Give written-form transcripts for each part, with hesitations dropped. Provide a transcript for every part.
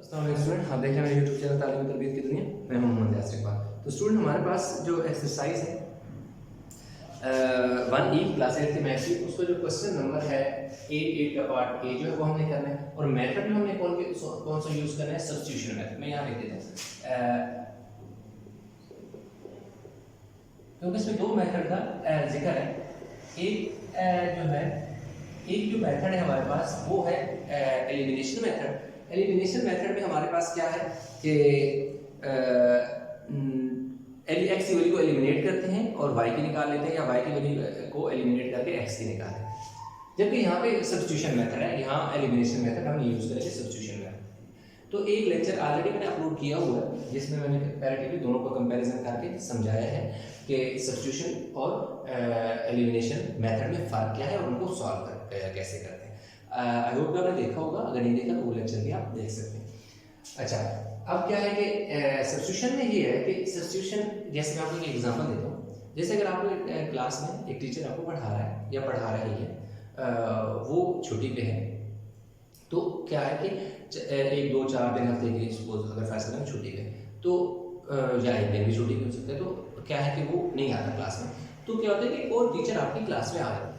Student, हाँ देखें मेरे यूट्यूब चैनल तालीम तरबियत की दुनिया, मैं मोहम्मद यासिर इकबाल। तो स्टूडेंट, हमारे पास जो एक्सरसाइज है 1E क्लास 8 की मैथ्स की, उसका जो क्वेश्चन नंबर है 8 का पार्ट ए जो है वो हमने करना है, और मेथड में हमने कौन सा यूज़ करना है, सब्स्टिट्यूशन मेथड। मैं यहाँ लिख देता हूँ क्योंकि इसमें दो मेथड का जिक्र है। एक जो मेथड है हमारे पास वो है एलिमिनेशन मेथड। एलिमिनेशन मेथड में हमारे पास क्या है कि एक्स की वैल्यू को एलिमिनेट करते हैं और वाई की निकाल लेते हैं, या वाई की वैल्यू को एलिमिनेट करके एक्स की निकालते हैं। जबकि यहाँ पे सब्स्टिट्यूशन मेथड है, यहाँ एलिमिनेशन मेथड हम यूज़ करेंगे सब्स्टिट्यूशन मेथड। तो एक लेक्चर ऑलरेडी मैंने अपलोड किया हुआ है जिसमें मैंने कंपैरेटिवली दोनों को कंपैरिजन करके समझाया है कि सब्स्टिट्यूशन और एलिमिनेशन मेथड में फ़र्क क्या है और उनको सॉल्व कैसे करते हैं। आई होप कि आपने देखा होगा, अगर नहीं देखा तो वो लेक्चर भी आप देख सकते हैं। अच्छा, अब क्या है कि सब्स्टिट्यूशन में ये है कि सब्स्टिट्यूशन, जैसे मैं आपको एक एग्जांपल देता हूँ। जैसे अगर आपको क्लास में एक टीचर आपको पढ़ा रहा है या पढ़ा रही है, वो छुट्टी पे है, तो क्या है कि 1 2 4 दिन हफ्ते की सपोज अगर फैसला में छुट्टी पे, तो या एक दिन भी छुट्टी हो सकता है, तो क्या है कि वो नहीं आता क्लास में। तो क्या होता है कि और टीचर आपकी क्लास में आ जाता है।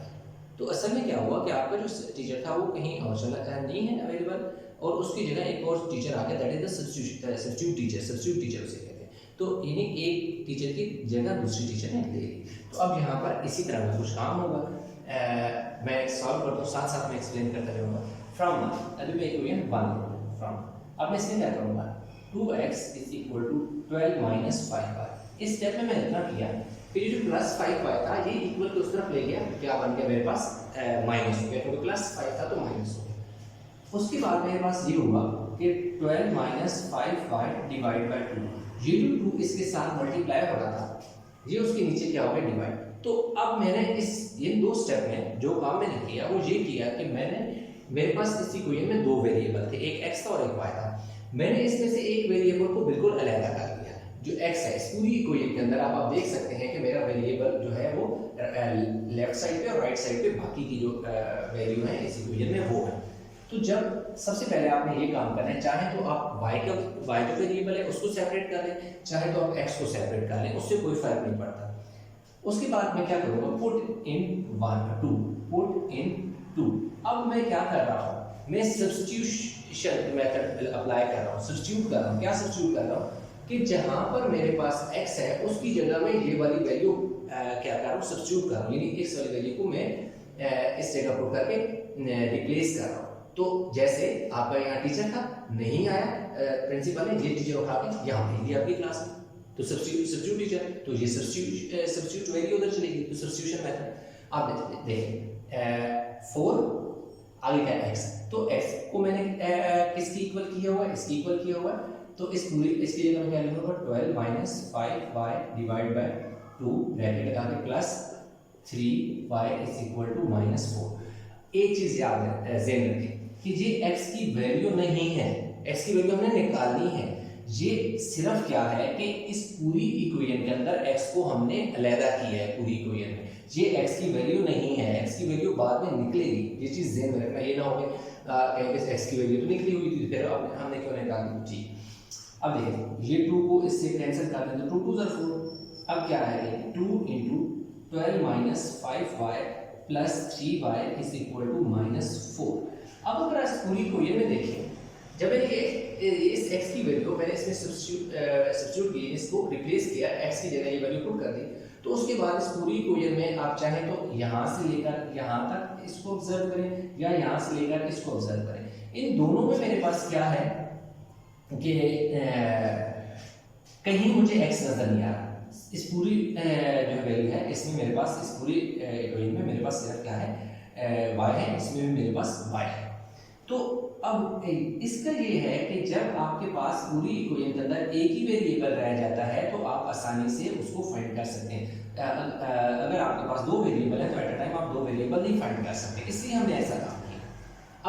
तो असल में क्या हुआ कि आपका जो टीचर था वो कहीं और चला नहीं है अवेलेबल, और उसकी जगह एक और टीचर आ गया, that is the substitute teacher उसे कहते हैं। तो यानी एक टीचर की जगह दूसरी टीचर ने ले ली। तो अब यहाँ पर इसी तरह का कुछ काम होगा। मैं सॉल्व करता हूँ, साथ साथ में एक्सप्लेन करता रहूँगा। फ्रॉम अभी मैं इक्वेशन 1 फ्रॉम, अब मैं इसमें क्या करूँगा, 2x = 12 - 5y। इस स्टेप में मैंने इतना किया, फिर ये जो +5y था ये इक्वल के उस तरफ ले गया, क्या बन गया मेरे पास, माइनस हो गया, क्योंकि +5 था तो माइनस हो गया। उसके बाद मेरे पास ये हुआ कि 12 - 5y / 2, ये जो 2 इसके साथ मल्टीप्लाई हो रहा था, ये उसके नीचे क्या हो गया, डिवाइड। तो अब मैंने इन दो स्टेप में जो काम मैंने किया वो ये किया कि मेरे पास इस इक्वेशन में दो वेरिएबल थे, एक x था और एक y था। मैंने इसमें से एक वेरिएबल को बिल्कुल अलग कर दिया, जो x है। इस पूरी इक्वेशन के अंदर आप देख सकते हैं कि मेरा वेरिएबल जो है वो लेफ्ट साइड पे और राइट साइड पे बाकी की जो वैल्यू है इस इक्वेशन में वो है। तो जब सबसे पहले आपने ये काम करना है, चाहे तो आप y जो वेरिएबल है उसको सेपरेट कर लें, चाहे तो आप x को सेपरेट कर लें, उससे कोई फर्क नहीं पड़ता। उसके बाद मैं क्या करूँगा, पुट इन 2। अब मैं क्या कर रहा हूँ, मैं सब्स्टिट्यूशन मेथड अप्लाई कर रहा हूँ, सब्स्टिट्यूट कर रहा हूँ। क्या सब्स्टिट्यूट कर रहा हूँ कि जहाँ पर मेरे पास x है उसकी जगह में ये वाली वैल्यू क्या कर रहा हूँ, सब्स्टिट्यूट कर रहा हूँ, यानी x वाली वैल्यू को मैं इस जगह पुट करके रिप्लेस कर रहा हूँ। तो जैसे आपका यहाँ टीचर था, नहीं आया, प्रिंसिपल ने ये टीचर उठा के यहाँ भेज दिया आपकी क्लास में, तो सब्स्टिट्यूट टीचर, तो ये सब्स्टिट्यूट वैल्यू उधर चलेगी। तो सब्स्टिट्यूशन मेथड आप देखें 4 आगे क्या x, तो x को मैंने किसकी इक्वल किया हुआ है, इसकी इक्वल किया हुआ है। तो इसकी जगह मैं क्या लिखूंगा, 12 - 5y / 2 ब्रैकेट लगा के प्लस 3y = -4। एक चीज याद ज़हन रखें कि ये x की वैल्यू नहीं है, x की वैल्यू हमने निकालनी है। ये सिर्फ क्या है कि इस पूरी इक्वेशन के अंदर x को हमने अलग किया है पूरी इक्वेशन में, ये x की वैल्यू नहीं है, x की वैल्यू बाद में निकलेगी। ये चीज़ ध्यान में रखना, ये ना हो कि कहीं x की वैल्यू तो निकली हुई थी, फिर हमने क्यों निकाली जी। अब देखिए ये 2 को इससे कैंसिल कर दें तो 2 2 = 4। अब क्या है, 2 × 12 - 5y + 3y = -4। अब अगर इस पूरी इक्वेशन में देखें, जब इस x की वैल्यू मैंने इसमें सब्स्टिट्यूट की, इसको रिप्लेस किया, x की जगह ये वैल्यू पुट कर दी, तो उसके बाद इस पूरी इक्वेशन में आप चाहें तो यहाँ से लेकर यहाँ तक इसको ऑब्जर्व करें, या यहाँ से लेकर इसको ऑब्जर्व करें। इन दोनों में मेरे पास क्या है कि कहीं मुझे x नजर नहीं आ रहा। इस पूरी जो वैल्यू है इसमें मेरे पास, इस पूरी इक्वेशन में मेरे पास सिर्फ क्या है, y है, इसमें भी मेरे पास y है। तो अब इसका ये है कि जब आपके पास पूरी इक्वेशन के अंदर एक ही वेरिएबल रह जाता है तो आप आसानी से उसको फाइंड कर सकते हैं। अगर आपके पास दो वेरिएबल है तो एट अ टाइम आप दो वेरिएबल नहीं फाइंड कर सकते, इसलिए हमने ऐसा काम किया।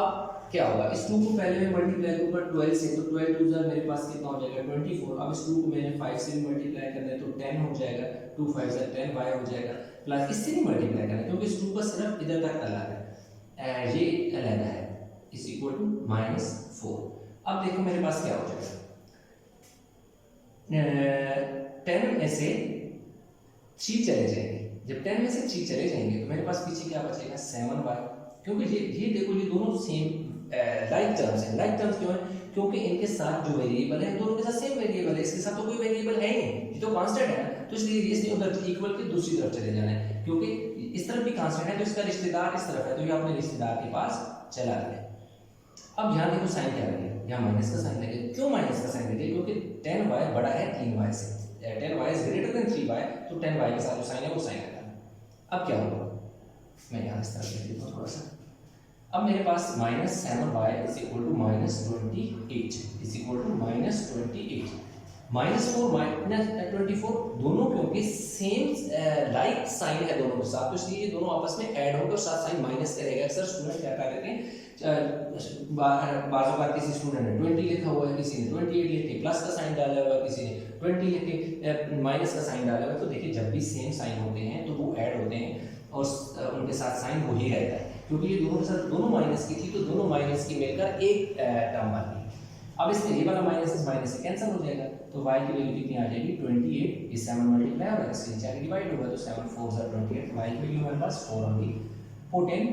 अब क्या होगा, इस 2 को पहले मैं मल्टीप्लाई करूंगा 12 से, तो 12 2 मेरे पास कितना हो जाएगा, 24। अब इस 2 को मैंने 5 से मल्टीप्लाई करना है तो 10 हो जाएगा, 2 5 10 y हो जाएगा, प्लस इससे नहीं मल्टीप्लाई करना क्योंकि इस 2 का सिर्फ इधर तक अलग है, ये अलग है, = -4। अब देखो मेरे पास क्या हो जाएगा, 10 में से 3 चले जाएंगे। जब 10 में से 3 चले जाएंगे तो मेरे पास पीछे क्या बचेगा 7y, क्योंकि ये देखो ये दोनों सेम लाइक टर्म्स हैं। लाइक टर्म्स क्यों है, क्योंकि इनके साथ जो वेरिएबल है दोनों के साथ सेम वेरिएबल है, इसके साथ तो कोई वेरिएबल है ही नहीं, ये तो कांस्टेंट है ना, तो इसलिए इसने उधर इक्वल के दूसरी तरफ चले जाना है, क्योंकि इस तरफ भी कांस्टेंट है तो इसका रिश्तेदार इस तरफ है, तो ये अपने रिश्तेदार के पास चला गया। अब यहाँ देखो साइन क्या लगेगा, यहाँ माइनस का साइन लगेगा। क्यों माइनस का साइन लगेगा, क्योंकि 10y बड़ा है 3y से, 10y is greater then 3y, तो 10y के साथ जो साइन है वो साइन लगेगा। अब क्या होगा, मैं यहाँ इस तरह लिख देता हूँ थोड़ा सा। अब मेरे पास minus 7y is equal to minus 28 is equal to minus 28, minus 4 minus 24 दोनों क्योंकि सेम लाइक साइन है दोनों के साथ, तो इसलिए ये दोनों आपस में ऐड होकर साथ साइन माइनस करेगा। अक्सर स्टूडेंट क्या कर देते हैं, बाजू का किसी स्टूडेंट ने 20 लिखा हुआ है, किसी ने 28 लिख के प्लस का साइन डाला हुआ है, किसी ने 20 लिख के माइनस का साइन डाला हुआ है। तो देखिए जब भी सेम साइन होते हैं तो वो ऐड होते हैं और उनके साथ साइन वही रहता है, क्योंकि ये दोनों के साथ दोनों माइनस की थी तो दोनों माइनस की मिलकर एक टर्म बन गई। अब इसमें ये वाला माइनस इस माइनस से कैंसिल हो जाएगा, तो y की वैल्यू कितनी आ जाएगी 28, इस 7 मल्टीप्लाई होगा, इसके नीचे डिवाइड होगा, तो 7 4 सा 28, y की वैल्यू हमारे पास 4 होगी। पुट इन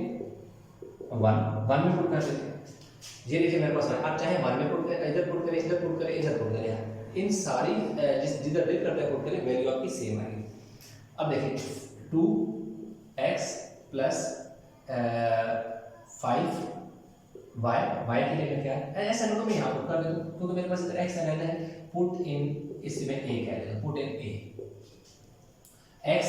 1 में पुट कर देते हैं, ये देखिए मेरे पास आप चाहे 1 में पुट करें, इधर पुट करें, इधर पुट करें, इधर पुट करें, इन सारी जिधर दिल करता है पुट करें, वैल्यू आपकी सेम आएगी। अब देखिए 2x प्लस 5 y की जगह क्या है, ऐसा ना तो मैं यहाँ पुट कर देता हूँ, क्योंकि मेरे पास इधर x रहना है, पुट इन इसमें a कह देता, put in a, x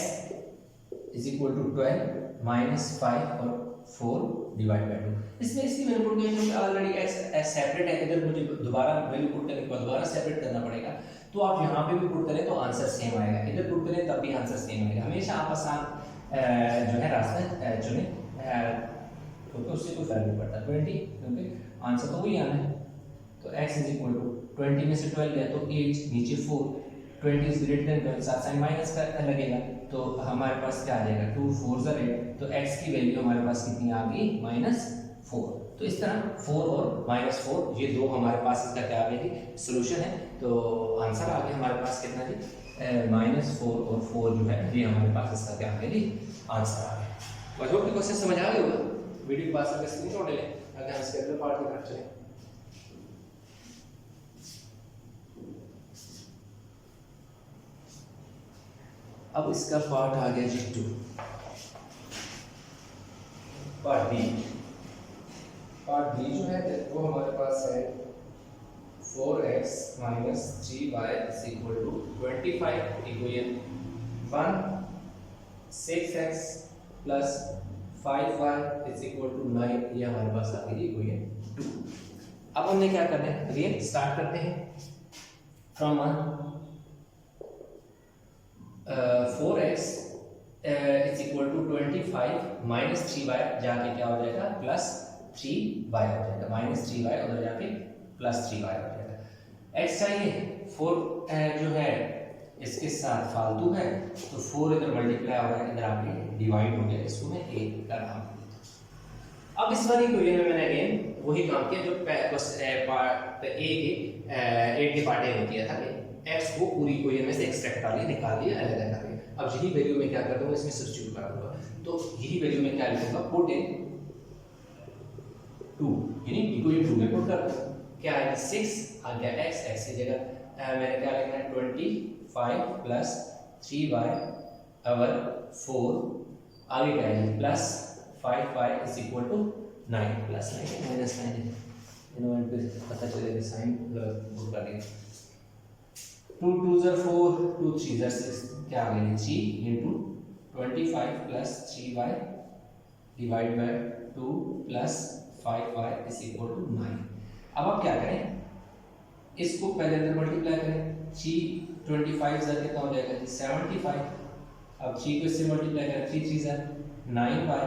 is equal to 12 minus 5 और 4 डिवाइड बाय 2। इसमें इसलिए मैंने पुट किया क्योंकि ऑलरेडी x सेपरेट है, इधर मुझे दोबारा वैल्यू पुट करने के बाद दोबारा सेपरेट करना पड़ेगा, तो आप यहाँ पे भी पुट करें तो आंसर सेम आएगा, इधर पुट करें तब भी आंसर सेम आएगा। हमेशा आप आसान जो है रास्ता चुने, क्योंकि उससे कोई फर्क नहीं पड़ता। 20 क्योंकि आंसर तो वही आना है, तो x इज इक्वल टू 20 में से 12 गया तो 8, नीचे 4, 20 इज ग्रेटर देन 12, साथ साइन माइनस का लगेगा, तो हमारे पास क्या आ जाएगा 2 4 ज़ा 8, तो x की वैल्यू हमारे पास कितनी आ गई -4। तो इस तरह 4 और -4 ये दो हमारे पास इसका क्या आ गया जी सोल्यूशन है, तो आंसर आ गया हमारे पास कितना जी -4 और 4 जो है ये हमारे पास इसका क्या आ गया जी आंसर आ गया। आई होप कि क्वेश्चन समझ आ गया होगा। वीडियो के पास अगर स्क्रीनशॉट ले लें, अगर हम इसके अगले पार्ट की तरफ चलें। अब इसका पार्ट आ गया जी 2, पार्ट बी। पार्ट बी जो है वो हमारे पास है 4x minus 3y is equal to 25 equation 1, 6x plus 5y is equal to 9, ये हमारे पास आ गई इक्वेशन 2। अब हमने क्या करना है, अगेन स्टार्ट करते हैं from 4x is equal to 25 minus 3y जाके क्या हो जाएगा प्लस 3y हो जाएगा, माइनस 3y उधर जाके प्लस 3y हो जाएगा। x चाहिए 4 जो है इसके साथ फालतू है, तो 4 इधर मल्टीप्लाई हो रहा है, इधर आके डिवाइड हो गया, इसको मैं a का नाम दे देता हूं। अब इस वाली इक्वेशन में मैंने अगेन वही काम किया जो पार्ट a के पार्ट ए में किया था, x को पूरी इक्वेशन में से एक्सट्रैक्ट कर लिया, निकाल लिया, अलग अलग कर लिया। अब यही वैल्यू मैं क्या कर दूंगा, इसमें सब्स्टिट्यूट कर दूंगा, तो यही वैल्यू मैं क्या लिखूंगा, पुट इन 2, यानी इक्वेशन 2 में पुट कर दूंगा, क्या है 6 आ गया x की जगह मैंने क्या लिखना है 25 प्लस 3y ओवर 4, आगे क्या है plus 5y is equal to 9 plus 9 minus 9, इन्होंने फिर पता चलेगा साइन पुट कर दिया। 2 2 ज़ा 4, 2 3 ज़ा 6, क्या आ गया 3 into 25 plus 3y divide by 2 plus 5y is equal to 9। अब आप क्या करें, इसको पहले अंदर मल्टीप्लाई करें, 25 ज़ा कितना हो जाएगा 75, अब 3 को इससे मल्टीप्लाई करें, 3 3 ज़ा 9y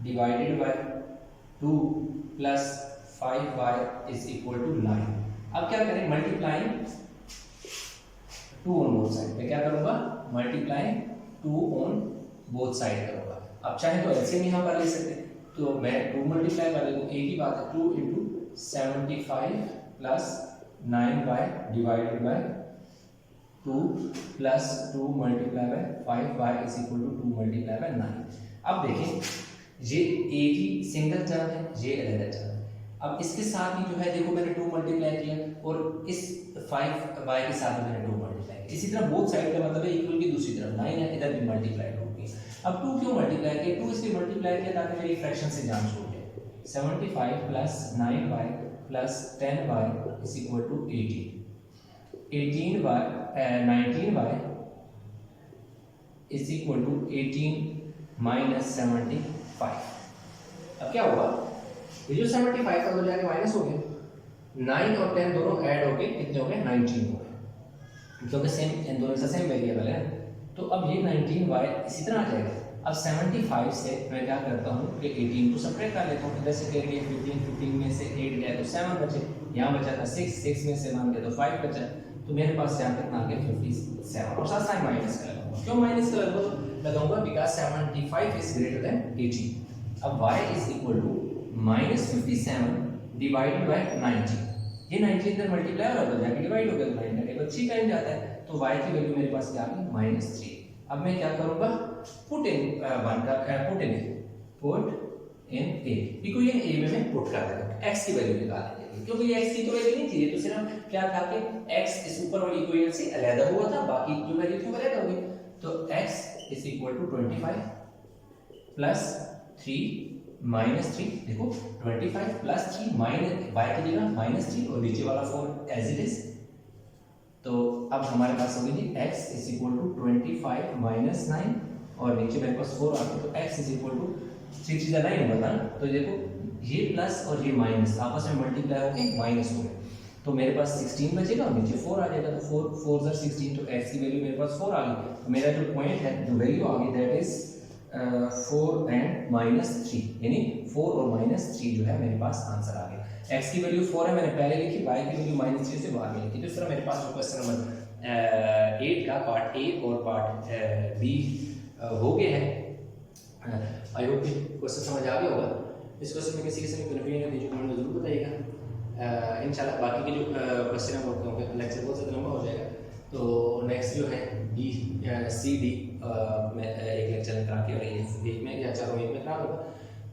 divided by 2 plus 5y is equal to 9। अब क्या करें, मल्टीप्लाइंग 2 ऑन बोथ साइड, मैं क्या करूंगा मल्टीप्लाइंग 2 ऑन बोथ साइड करूंगा। अब चाहे तो एलसीएम यहां पर ले सकते हैं, तो मैं 2 मल्टीप्लाई कर दूं, एक ही बात है 2 into 75 plus 9y divided by 2 plus 2 multiply by 5y is equal to 2 multiply by 9। अब देखें ये एक ही सिंगल टर्म है, ये अलग टर्म है। अब इसके साथ ही जो है देखो मैंने 2 मल्टीप्लाई किया और इस 5y के साथ मैंने 2 मल्टीप्लाई किया। इसी तरह बोथ साइड का मतलब है इक्वल की दूसरी तरफ 9 है, इधर भी मल्टीप्लाई 2 किया। अब 2 क्यों मल्टीप्लाई किया? 2 इसलिए मल्टीप्लाई किया ताकि मेरी फ्रैक्शन से जान छूट जाए। 75 plus 9y plus 10y is equal to 18y 19y is equal to 18 minus 75। अब क्या होगा, ये जो 75 का हो जाएगा माइनस हो गया, 9 और 10 दोनों ऐड हो गए, कितने हो गए 19 हो गए, क्योंकि सेम इन दोनों का सेम वेरिएबल है। तो अब ये 19y इसी तरह आ जाएगा। अब 75 से मैं क्या करता हूँ कि 18 को सब्ट्रैक्ट कर लेता हूँ। इधर से कह रही है 15 में से 8 गया तो 7 बचे, यहाँ बचा था 6 में से 1 गया तो 5 बचा। तो मेरे पास यहाँ कितना आ गया 57 और साथ साथ माइनस का लगाऊंगा। क्यों माइनस का लगाऊंगा? Because 75 is greater than 80। अब y is equal to minus 57 divided by 90। ये 90 इधर मल्टीप्लाई और उधर जाके डिवाइड हो गया तो 9 का टेबल 3 टाइम जाता है, तो y की वैल्यू मेरे पास क्या आ गई -3। अब मैं क्या करूंगा, put in a, equation a में मैं पुट कर देगा, x की वैल्यू निकाल देंगे, क्योंकि ये x की तो वैल्यू नहीं थी, ये तो सिर्फ क्या था कि x इस ऊपर वाली इक्वेशन से अलग हुआ था, बाकी जो वैल्यू थी वो अलग हो गई। तो x is equal to 25 plus 3 minus 3, देखो 25 प्लस 3 माइनस y की जगह -3 और नीचे वाला 4 एज इट इज। तो अब हमारे पास हो गई x is equal to 25 minus 9 और नीचे मेरे पास 4 आ गया, तो x इज इक्वल टू 3 चीज़ 9 होगा ना, तो देखो ये प्लस और ये माइनस आपस में मल्टीप्लाई होके माइनस हो गए, तो मेरे पास 16 बचेगा और नीचे 4 आ जाएगा, तो 4 4 16, तो x की वैल्यू मेरे पास 4 आ गई। तो मेरा जो पॉइंट है, जो वैल्यू आ गई दैट इज 4 एंड -3, यानी 4 और -3 जो है मेरे पास आंसर आ गया। x की वैल्यू 4 है मैंने पहले लिखी, y की वैल्यू -3 से बाद में लिखी। तो इस तरह मेरे पास जो क्वेश्चन नंबर 8 का पार्ट ए और पार्ट बी हो गए हैं। आई होप कि क्वेश्चन समझ आ गया होगा। इस क्वेश्चन में किसी किस्म की कन्फ्यूजन है तो कमेंट में जरूर बताइएगा। इंशाल्लाह बाकी के जो क्वेश्चन है वो लेक्चर बहुत ज़्यादा लंबा हो जाएगा, तो नेक्स्ट जो है बी सी डी मैं एक लेक्चर में करा के और एक में या चारों एक में करा दूँगा।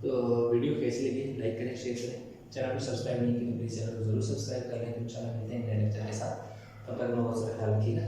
तो वीडियो कैसी लगी लाइक करें, शेयर करें, चैनल को सब्सक्राइब नहीं किया प्लीज़ चैनल को जरूर सब्सक्राइब कर लें। इंशाल्लाह मिलते हैं नए लेक्चर के साथ, तब तक बहुत सारा ख्याल रखिएगा।